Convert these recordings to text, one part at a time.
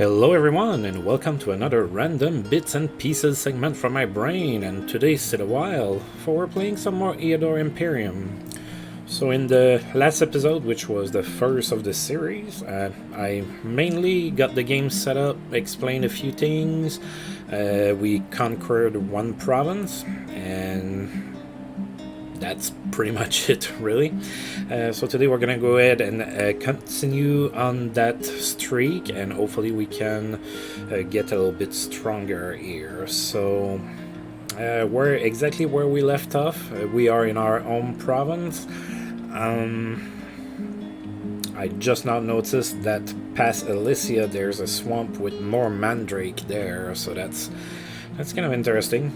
Hello everyone, and welcome to another random bits and pieces segment from my brain, and today's Sit a While, for we're playing some more Eador Imperium. So in the last episode, which was the first of the series, I mainly got the game set up, explained a few things, we conquered one province, and that's pretty much it, really. So today we're gonna go ahead and continue on that streak, and hopefully we can get a little bit stronger here. So we're exactly where we left off. We are in our home province. I just now noticed that past Elysia there's a swamp with more mandrake there, so that's kind of interesting.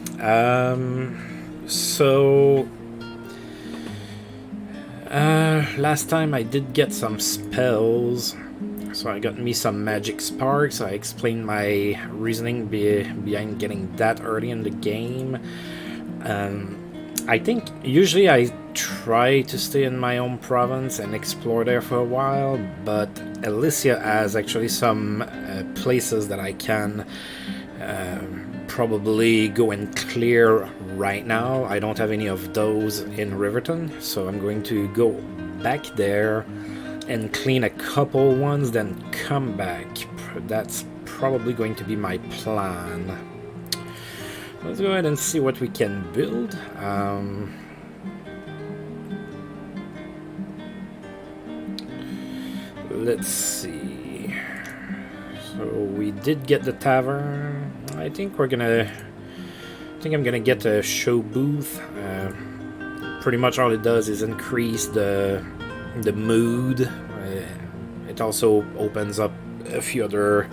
Last time I did get some spells, so I got me some magic sparks. I explained my reasoning behind getting that early in the game. I think usually I try to stay in my own province and explore there for a while, but Elysia has actually some places that I can probably go and clear right now. I don't have any of those in Riverton, so I'm going to go back there and clean a couple ones, then come back. That's probably going to be my plan. Let's go ahead and see what we can build. Let's see. So we did get the tavern. I think I'm gonna get a show booth. Pretty much all it does is increase the mood. It also opens up a few other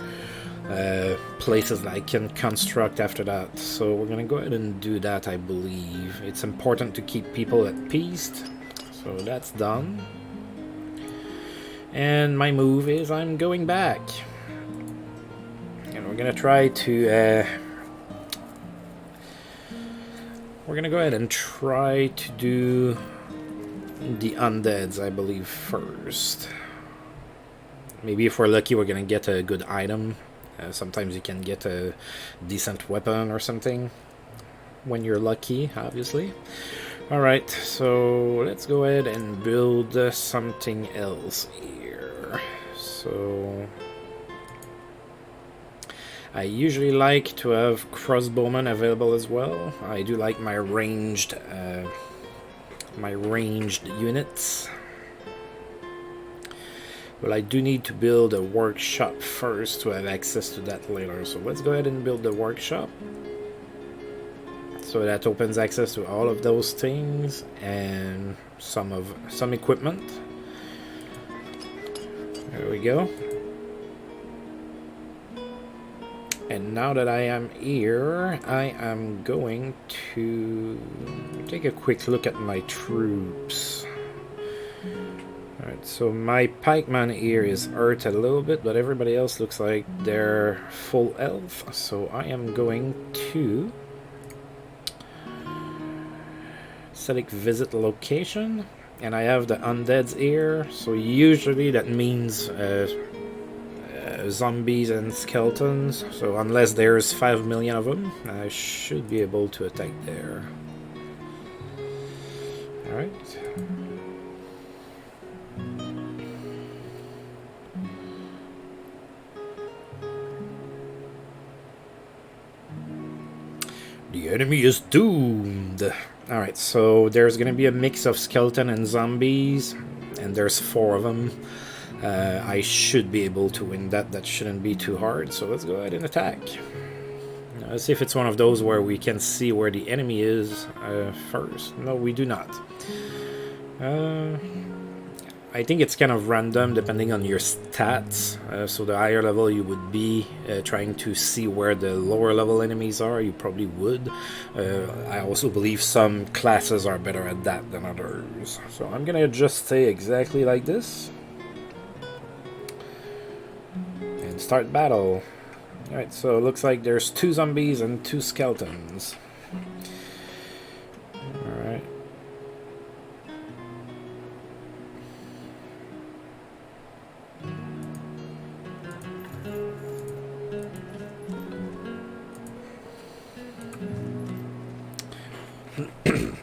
places that I can construct after that. So we're gonna go ahead and do that, I believe. It's important to keep people at peace. So that's done. And my move is I'm going back. And we're gonna try to we're gonna go ahead and try to do the undeads, I believe, first. Maybe if we're lucky, we're gonna get a good item. Sometimes you can get a decent weapon or something when you're lucky, obviously. Alright, so let's go ahead and build something else here. So I usually like to have crossbowmen available as well. I do like my ranged units. Well, I do need to build a workshop first to have access to that later. So let's go ahead and build the workshop. So that opens access to all of those things and some equipment. There we go. And now that I am here, I am going to take a quick look at my troops. Alright, so my pikeman here is hurt a little bit, but everybody else looks like they're full health. So I am going to select visit location, and I have the undeads here. So usually that means zombies and skeletons. So unless there's 5 million of them, I should be able to attack there. Alright. The enemy is doomed. Alright, so there's gonna be a mix of skeleton and zombies, and there's 4 of them. I should be able to win that. That shouldn't be too hard, so let's go ahead and attack. Now, let's see if it's one of those where we can see where the enemy is first. No, we do not. I think it's kind of random depending on your stats. So the higher level you would be trying to see where the lower level enemies are, you probably would. I also believe some classes are better at that than others. So I'm gonna just stay exactly like this. And start battle. Alright, so it looks like there's 2 zombies and 2 skeletons. Alright.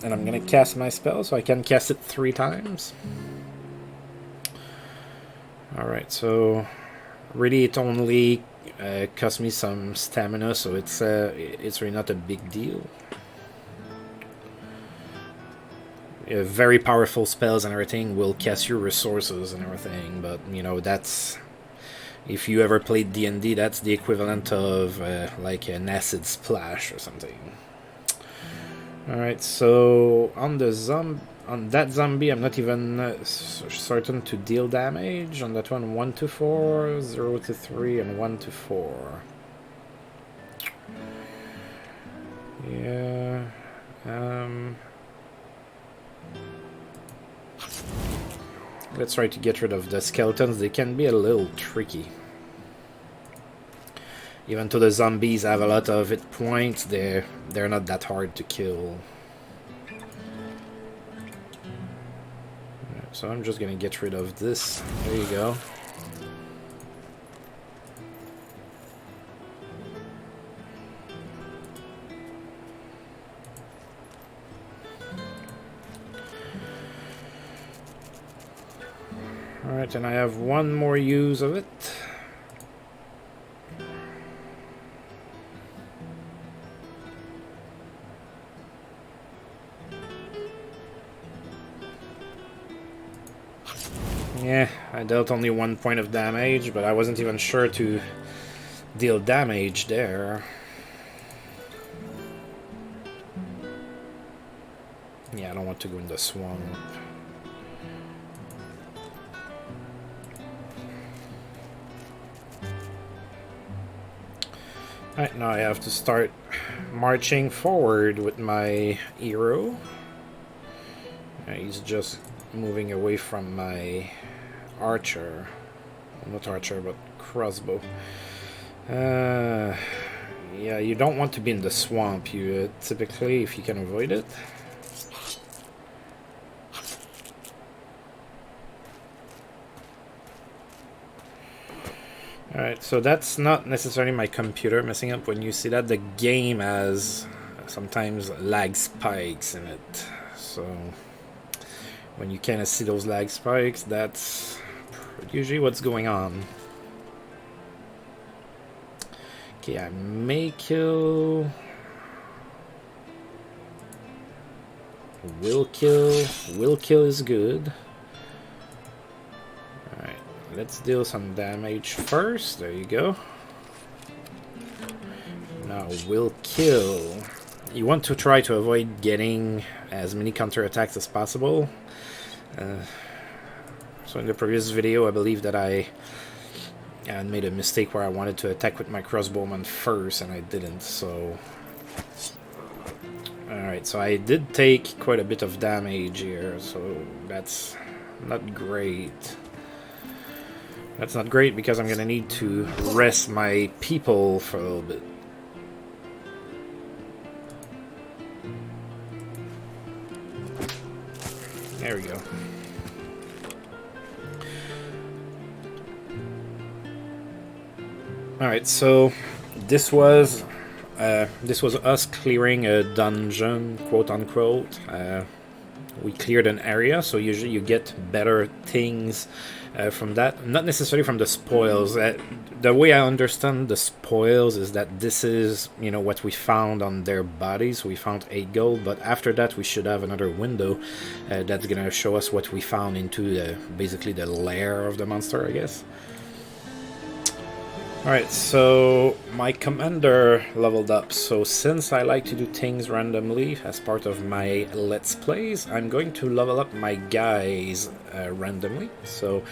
and I'm gonna cast my spell, so I can cast it 3 times. Alright, so really it only cost me some stamina, so it's really not a big deal. Very powerful spells and everything will cast your resources and everything, but you know, that's, if you ever played D&D, that's the equivalent of like an acid splash or something. Alright, so on that zombie, I'm not even certain to deal damage. On that one, 1 to 4, 0 to 3, and 1 to 4. Yeah. Let's try to get rid of the skeletons. They can be a little tricky. Even though the zombies have a lot of hit points, they're not that hard to kill. So I'm just gonna get rid of this. There you go. Alright, and I have one more use of it. Yeah, I dealt only 1 point of damage, but I wasn't even sure to deal damage there. Yeah, I don't want to go in the swamp. Alright, now I have to start marching forward with my hero. He's just moving away from my archer. Well, not archer, but crossbow. Yeah, you don't want to be in the swamp, you typically, if you can avoid it. Alright, so that's not necessarily my computer messing up. When you see that, the game has sometimes lag spikes in it. So when you kind of see those lag spikes, that's usually what's going on. Okay, I may kill... Will kill is good. Let's deal some damage first. There you go. Now, will kill. You want to try to avoid getting as many counterattacks as possible. So in the previous video, I believe that I made a mistake where I wanted to attack with my crossbowman first, and I didn't, so... Alright, so I did take quite a bit of damage here, so that's not great. That's not great because I'm gonna need to rest my people for a little bit. There we go. Alright, so this was us clearing a dungeon, quote unquote. We cleared an area, so usually you get better things from that. Not necessarily from the spoils. The way I understand the spoils is that this is, you know, what we found on their bodies. We found 8 gold, but after that we should have another window that's gonna show us what we found into basically the lair of the monster, I guess. Alright, so my commander leveled up, so since I like to do things randomly as part of my Let's Plays, I'm going to level up my guys randomly. So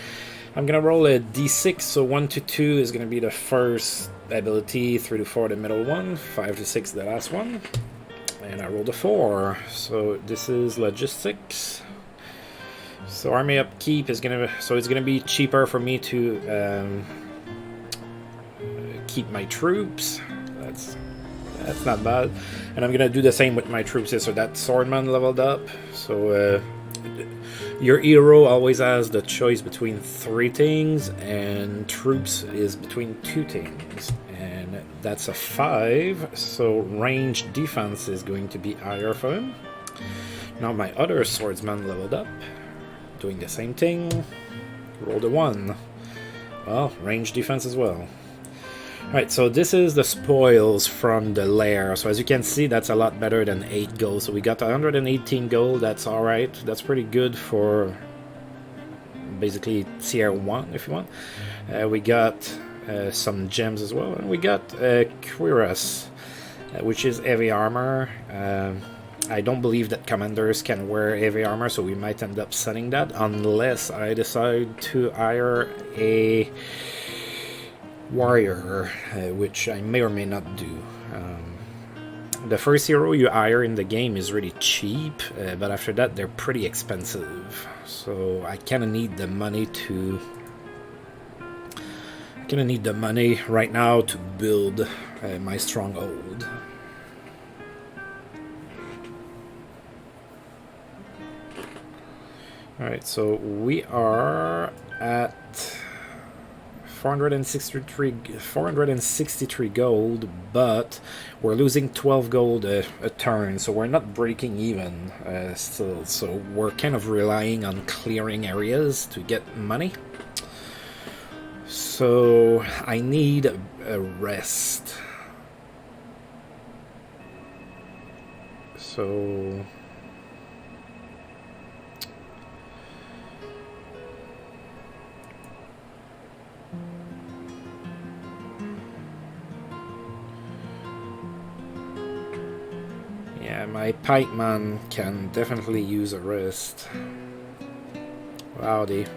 I'm gonna roll a d6, so 1 to 2 is gonna be the first ability, 3 to 4 the middle one, 5 to 6 the last one, and I rolled a 4, so this is logistics. So army upkeep is gonna, so it's gonna be cheaper for me to keep my troops. That's not bad. And I'm gonna do the same with my troops here. So that swordman leveled up. So your hero always has the choice between 3 things, and troops is between 2 things. And that's a 5. So range defense is going to be higher for him. Now my other swordsman leveled up, doing the same thing. Rolled a 1. Well, range defense as well. Alright, so this is the spoils from the lair. So as you can see, that's a lot better than 8 gold. So we got 118 gold, that's alright. That's pretty good for basically tier 1, if you want. We got some gems as well. And we got cuirass, which is heavy armor. I don't believe that commanders can wear heavy armor, so we might end up selling that unless I decide to hire a warrior, which I may or may not do. The first hero you hire in the game is really cheap, but after that they're pretty expensive. So I kind of need the money to... right now to build my stronghold. Alright, so we are at 463 gold, but we're losing 12 gold a turn, so we're not breaking even still. So we're kind of relying on clearing areas to get money. So I need a rest. So... yeah, my pikeman can definitely use a rest. Wow, the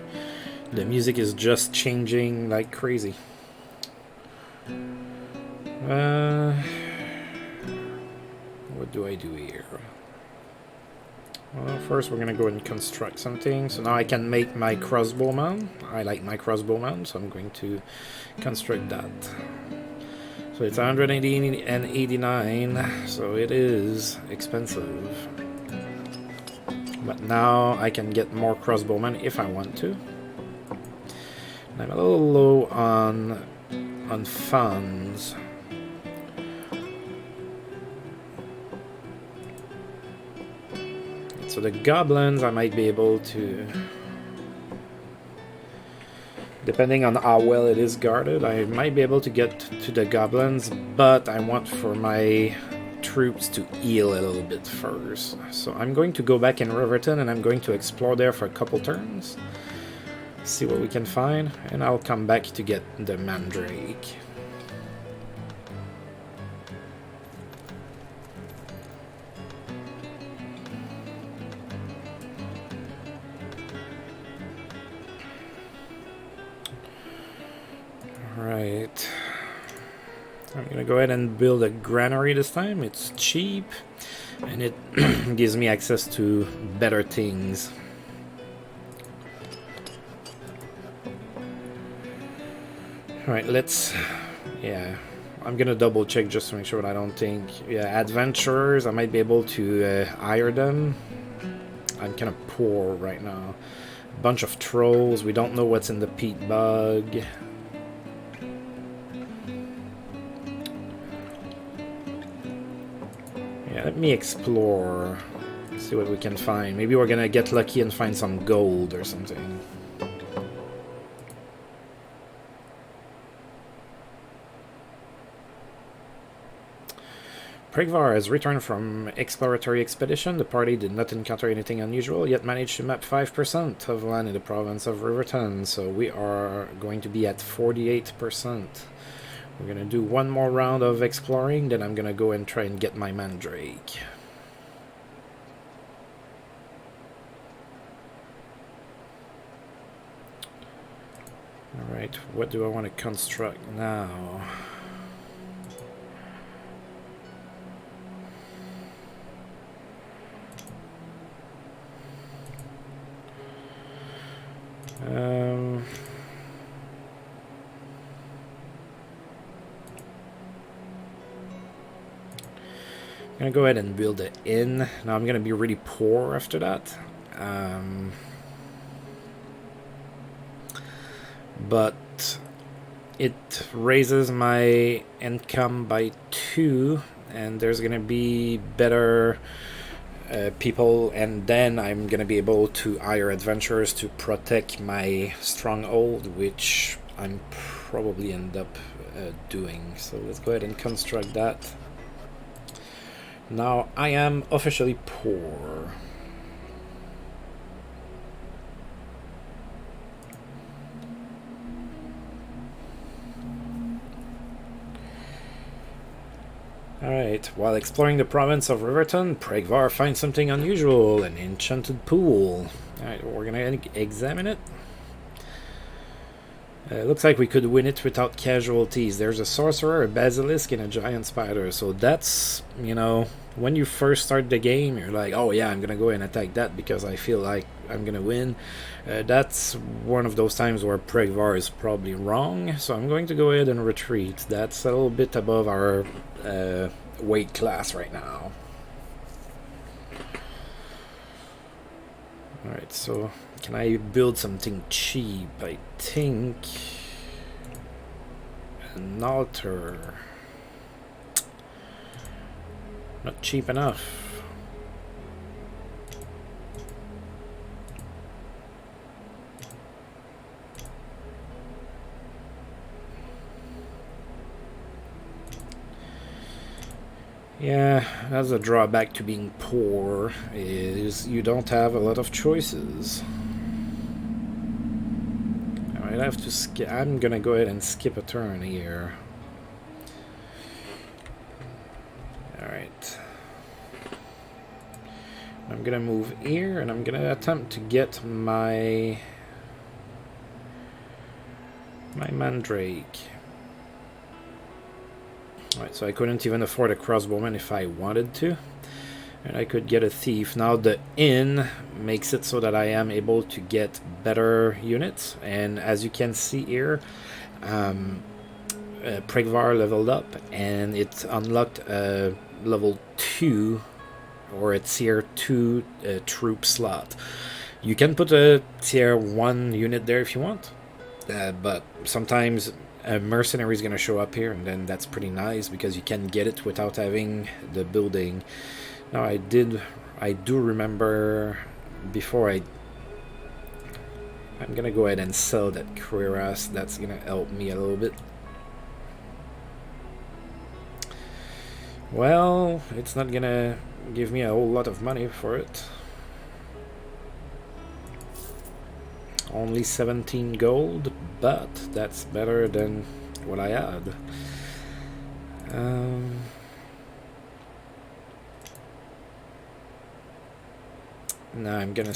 music is just changing like crazy. What do I do here? Well, first we're gonna go and construct something. So now I can make my crossbowman. I like my crossbowman, so I'm going to construct that. So it's 189, so it is expensive. But now I can get more crossbowmen if I want to. And I'm a little low on funds. So the goblins I might be able to... depending on how well it is guarded, I might be able to get to the goblins, but I want for my troops to heal a little bit first. So I'm going to go back in Riverton and I'm going to explore there for a couple turns, see what we can find, and I'll come back to get the mandrake. Right, I'm gonna go ahead and build a granary this time. It's cheap and it gives me access to better things. Alright, let's... yeah, I'm gonna double check just to make sure that I don't think... yeah, adventurers, I might be able to hire them. I'm kind of poor right now. A bunch of trolls, we don't know what's in the peat bug. Yeah, let me explore, see what we can find. Maybe we're gonna get lucky and find some gold or something. Prigvar has returned from exploratory expedition. The party did not encounter anything unusual, yet managed to map 5% of land in the province of Riverton. So we are going to be at 48%. We're going to do one more round of exploring, then I'm going to go and try and get my mandrake. Alright, what do I want to construct now? I'm gonna go ahead and build an inn. Now I'm gonna be really poor after that. But it raises my income by 2, and there's gonna be better people, and then I'm gonna be able to hire adventurers to protect my stronghold, which I'm probably end up doing. So let's go ahead and construct that. Now I am officially poor. Alright, while exploring the province of Riverton, Pregvar finds something unusual, an enchanted pool. Alright, we're gonna examine it. Looks like we could win it without casualties. There's a sorcerer, a basilisk, and a giant spider. So that's, you know, when you first start the game, you're like, oh yeah, I'm gonna go and attack that because I feel like I'm gonna win. That's one of those times where Pregvar is probably wrong. So I'm going to go ahead and retreat. That's a little bit above our weight class right now. Alright, so can I build something cheap? I think an altar. Not cheap enough. Yeah, that's a drawback to being poor, is you don't have a lot of choices. I might have to skip. I'm gonna go ahead and skip a turn here. Alright. I'm gonna move here, and I'm gonna attempt to get my mandrake. Alright, so I couldn't even afford a crossbowman if I wanted to. And I could get a thief. Now the inn makes it so that I am able to get better units. And as you can see here, Pregvar leveled up and it unlocked a level 2 or a tier 2 troop slot. You can put a tier 1 unit there if you want. But sometimes a mercenary is going to show up here, and then that's pretty nice because you can get it without having the building. Now I do remember before I'm going to go ahead and sell that cuirass. That's going to help me a little bit. Well, it's not going to give me a whole lot of money for it. Only 17 gold, but that's better than what I had. Now I'm gonna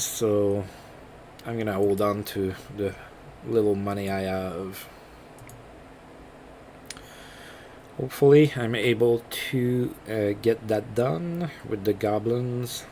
hold on to the little money I have. Hopefully I'm able to get that done with the goblins.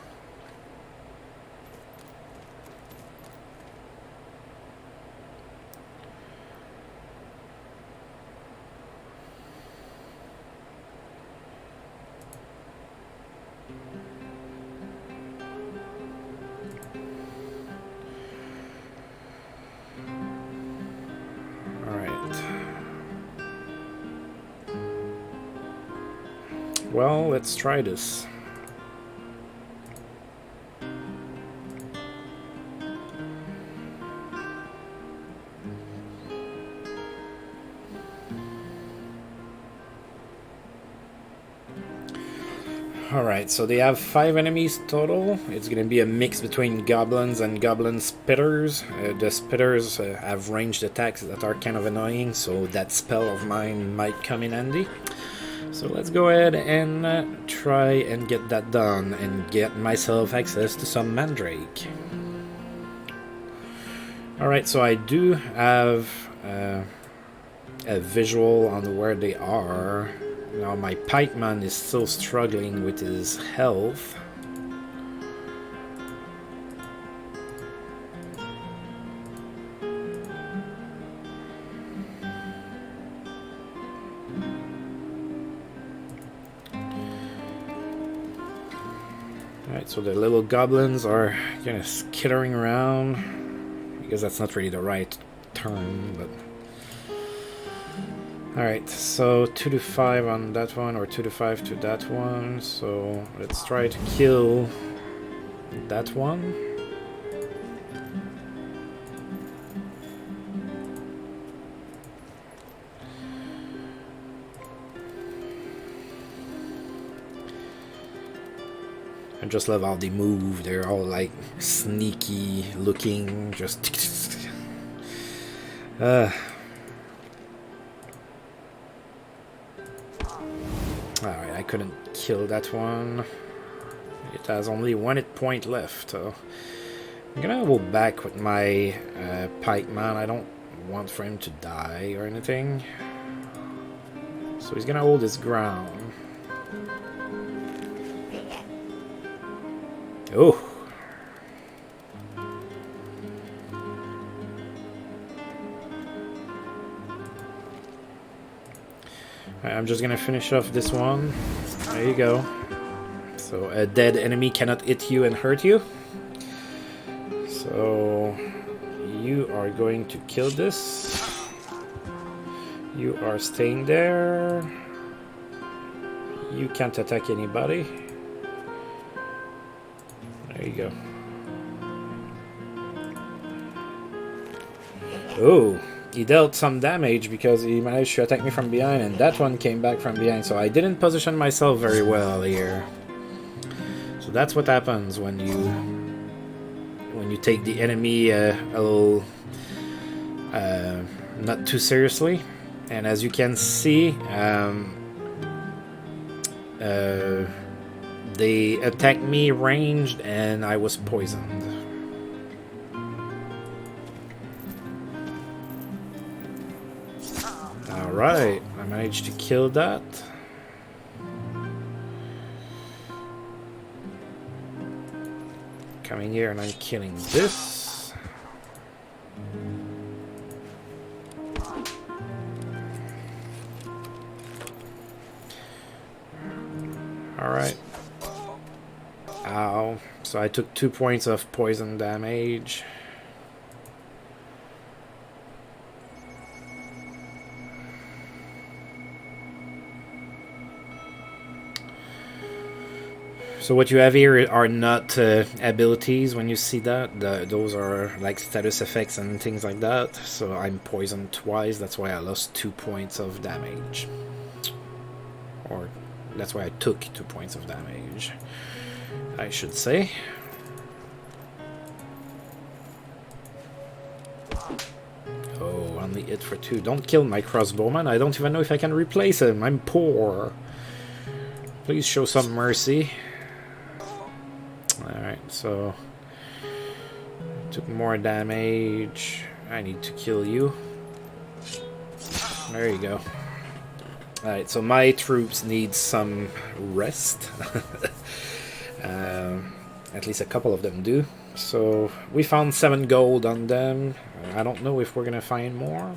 Well, let's try this. Alright, so they have 5 enemies total. It's going to be a mix between goblins and goblin spitters. The spitters have ranged attacks that are kind of annoying, so that spell of mine might come in handy. So let's go ahead and try and get that done and get myself access to some mandrake. Alright, so I do have a visual on where they are. Now my pikeman is still struggling with his health. Alright, so the little goblins are kind of skittering around. Because that's not really the right term, but... Alright, so 2 to 5 on that one, or 2 to 5 to that one. So let's try to kill that one. I just love how they move. They're all like sneaky looking, just alright, I couldn't kill that one. It has only 1 hit point left, so I'm gonna go back with my pikeman. I don't want for him to die or anything, so he's gonna hold his ground. Oh! I'm just gonna finish off this one. There you go. So a dead enemy cannot hit you and hurt you. So you are going to kill this. You are staying there. You can't attack anybody. There you go. Oh, he dealt some damage because he managed to attack me from behind, and that one came back from behind, so I didn't position myself very well here. So that's what happens when you take the enemy a little not too seriously. And as you can see, they attacked me ranged and I was poisoned. Alright, I managed to kill that. Coming here and I'm killing this. Alright. Ow. So I took 2 points of poison damage. So what you have here are not abilities when you see that. Those are like status effects and things like that. So I'm poisoned twice, that's why I lost 2 points of damage. Or that's why I took 2 points of damage, I should say. Oh, only hit for 2. Don't kill my crossbowman. I don't even know if I can replace him. I'm poor. Please show some mercy. Alright, so took more damage. I need to kill you. There you go. Alright, so my troops need some rest. At least a couple of them do. So we found 7 gold on them. I don't know if we're gonna find more.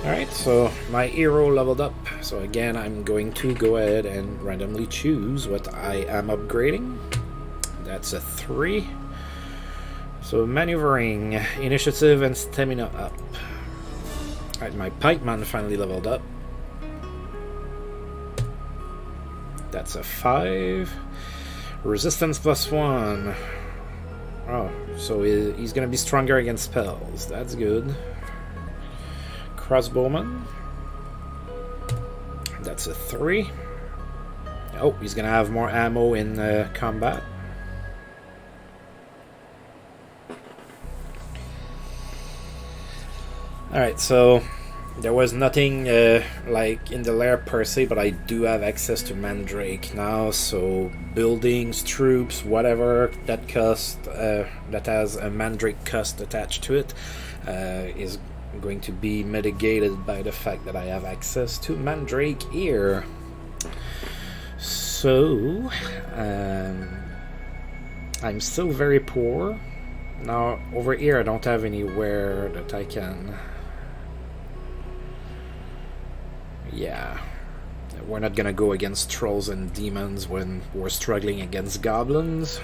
Alright, so my hero leveled up. So again, I'm going to go ahead and randomly choose what I am upgrading. That's a 3. So maneuvering, initiative, and stamina up. Alright, my pikeman finally leveled up. That's a 5. Resistance +1. Oh, so he's gonna be stronger against spells. That's good. Crossbowman. That's a 3. Oh, he's gonna have more ammo in combat. Alright, so there was nothing like in the lair per se, but I do have access to Mandrake now, so buildings, troops, whatever that cost, that has a Mandrake cost attached to it, is going to be mitigated by the fact that I have access to Mandrake here. So, I'm still very poor. Now, over here I don't have anywhere that I can... Yeah, we're not gonna go against trolls and demons when we're struggling against goblins.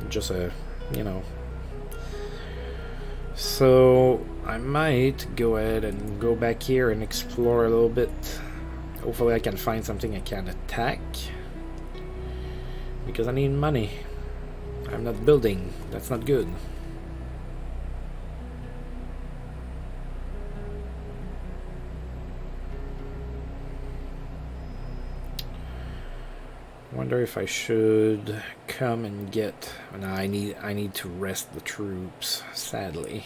Just you know. So I might go ahead and go back here and explore a little bit. Hopefully I can find something I can attack. Because I need money. I'm not building. That's not good. Wonder if I should come and get... No, I need to rest the troops, sadly.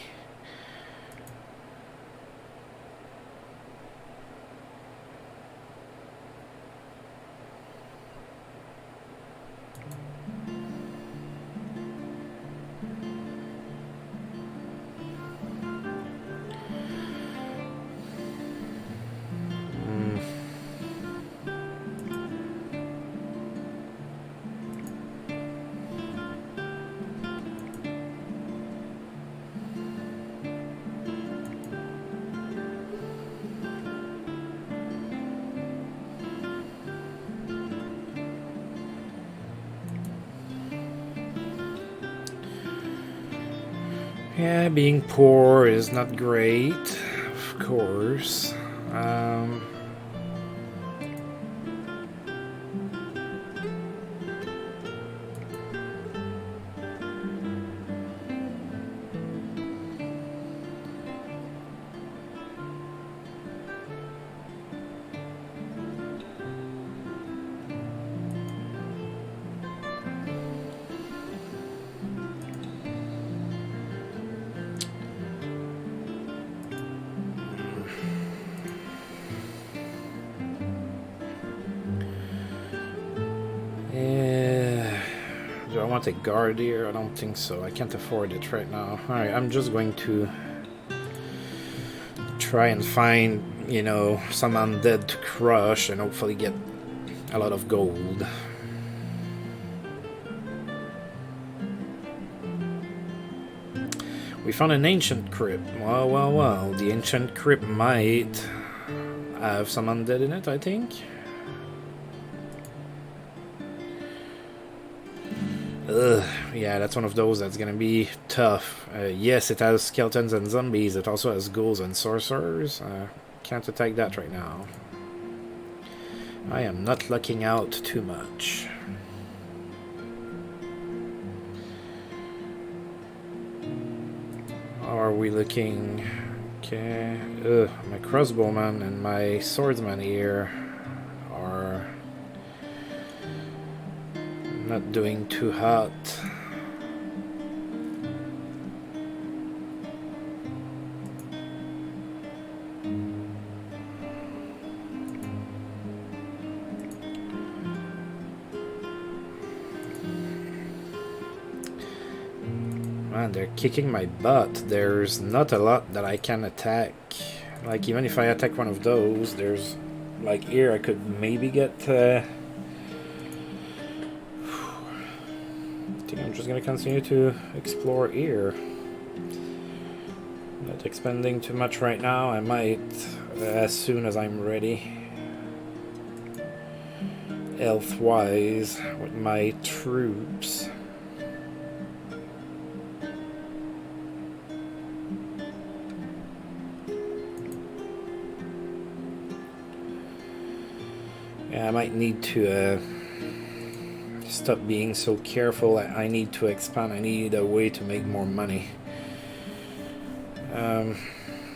Yeah, being poor is not great, of course. Do I want a guard here? I don't think so. I can't afford it right now. Alright, I'm just going to try and find, you know, some undead to crush and hopefully get a lot of gold. We found an ancient crypt. Well. The ancient crypt might have some undead in it, I think. Ugh, yeah, that's one of those that's gonna be tough. Yes, it has skeletons and zombies. It also has ghouls and sorcerers. Can't attack that right now. I am not lucking out too much. How are we looking? Okay. Ugh, my crossbowman and my swordsman here are not doing too hot. Man, they're kicking my butt. There's not a lot that I can attack. Like, even if I attack one of those, there's... Like, here I could maybe get... I think I'm just gonna continue to explore here. Not expending too much right now. I might as soon as I'm ready. Health-wise, with my troops. Yeah, I might need to stop being so careful. I need to expand. I need a way to make more money.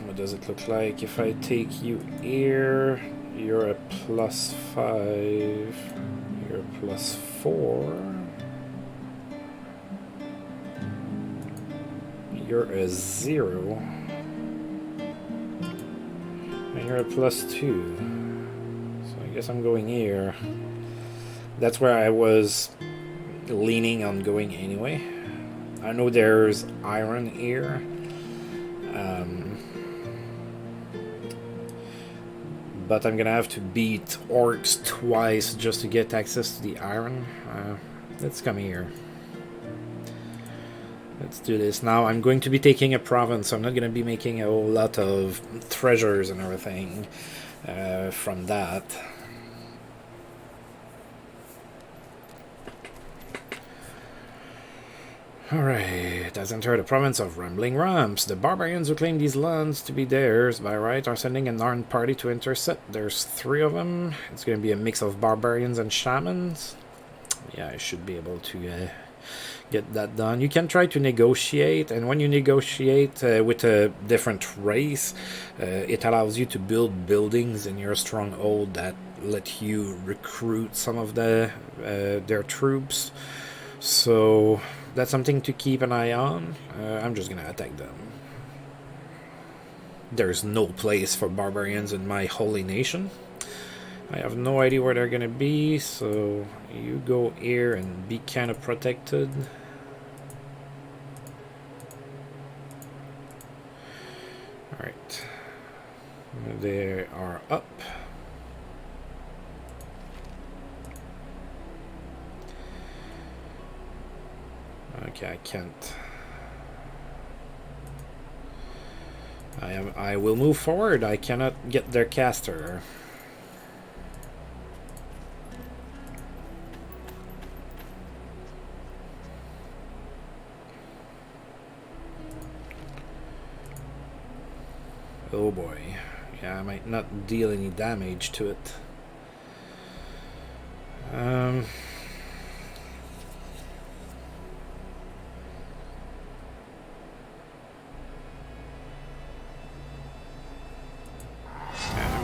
What does it look like? If I take you here, you're a +5. You're a +4. You're a 0. And you're a +2. So I guess I'm going here. That's where I was leaning on going anyway. I know there's iron here. But I'm gonna have to beat orcs twice just to get access to the iron. Let's come here. Let's do this. Now I'm going to be taking a province, so I'm not gonna be making a whole lot of treasures and everything from that. Alright, has entered the province of Rambling Ramps. The barbarians who claim these lands to be theirs by right are sending an armed party to intercept. There's 3 of them. It's going to be a mix of barbarians and shamans. Yeah, I should be able to get that done. You can try to negotiate, and when you negotiate with a different race, it allows you to build buildings in your stronghold that let you recruit some of their troops. So that's something to keep an eye on. I'm just gonna attack them. There's no place for barbarians in my holy nation. I have no idea where they're gonna be, so you go here and be kind of protected. Alright. They are up. Okay, I can't. I will move forward. I cannot get their caster. Oh boy. Yeah, I might not deal any damage to it. I'm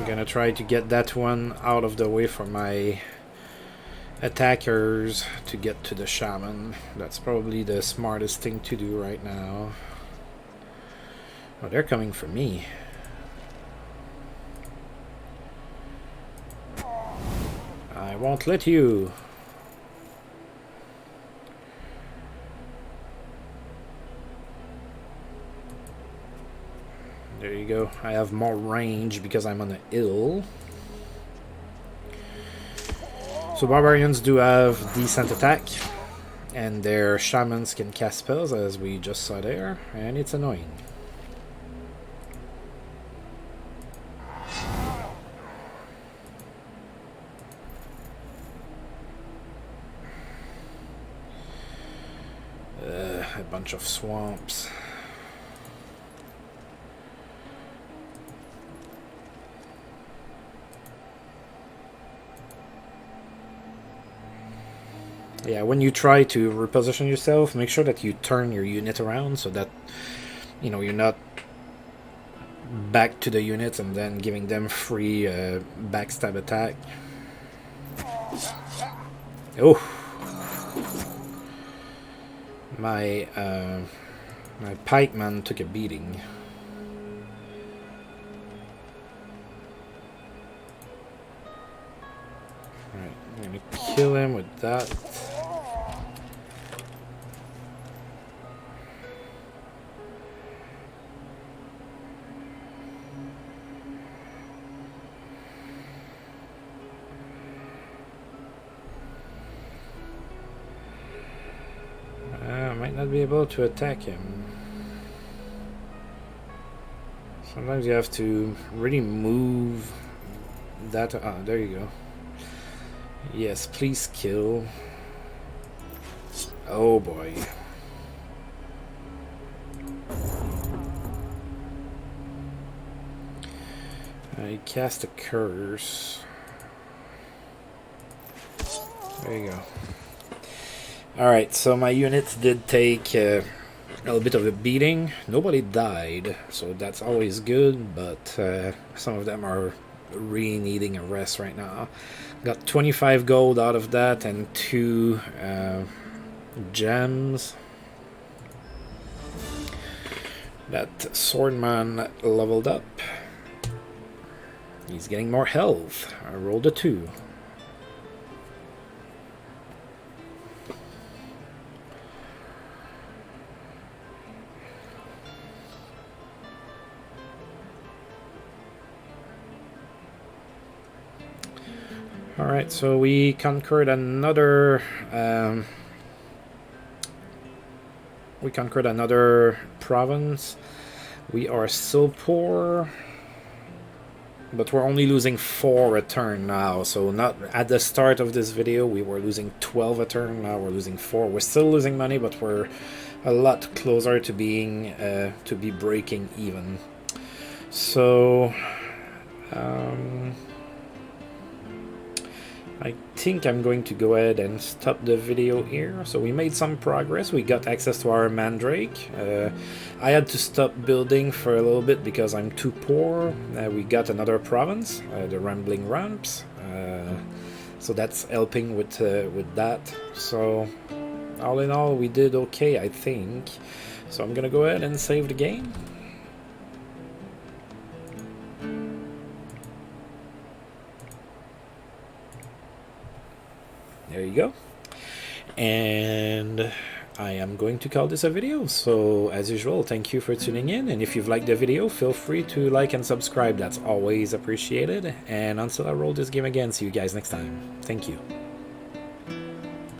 gonna try to get that one out of the way for my attackers to get to the shaman. That's probably the smartest thing to do right now. Oh, they're coming for me. I won't let you. There you go. I have more range because I'm on the hill. So barbarians do have decent attack, and their shamans can cast spells, as we just saw there, and it's annoying. A bunch of swamps. Yeah, when you try to reposition yourself, make sure that you turn your unit around so that, you know, you're not back to the units and then giving them free backstab attack. Oh! My pikeman took a beating. Alright, I'm gonna kill him with that. Might not be able to attack him. Sometimes you have to really move that. Ah, there you go. Yes, please kill. Oh boy. I cast a curse. There you go. Alright, so my units did take a little bit of a beating. Nobody died, so that's always good, but some of them are really needing a rest right now. Got 25 gold out of that and 2 gems. That swordman leveled up. He's getting more health. I rolled a 2. Alright, so we conquered another province. We are still poor, but we're only losing 4 a turn now. So not at the start of this video we were losing 12 a turn. Now we're losing 4. We're still losing money, but we're a lot closer to being to be breaking even. So I think I'm going to go ahead and stop the video here. So we made some progress. We got access to our mandrake. I had to stop building for a little bit because I'm too poor. We got another province, the Rambling Ramps. So that's helping with that. So all in all, we did okay, I think. So I'm gonna go ahead and save the game. There you go. And I am going to call this a video. So as usual, thank you for tuning in. And if you've liked the video, feel free to like and subscribe. That's always appreciated. And until I roll this game again, see you guys next time. Thank you.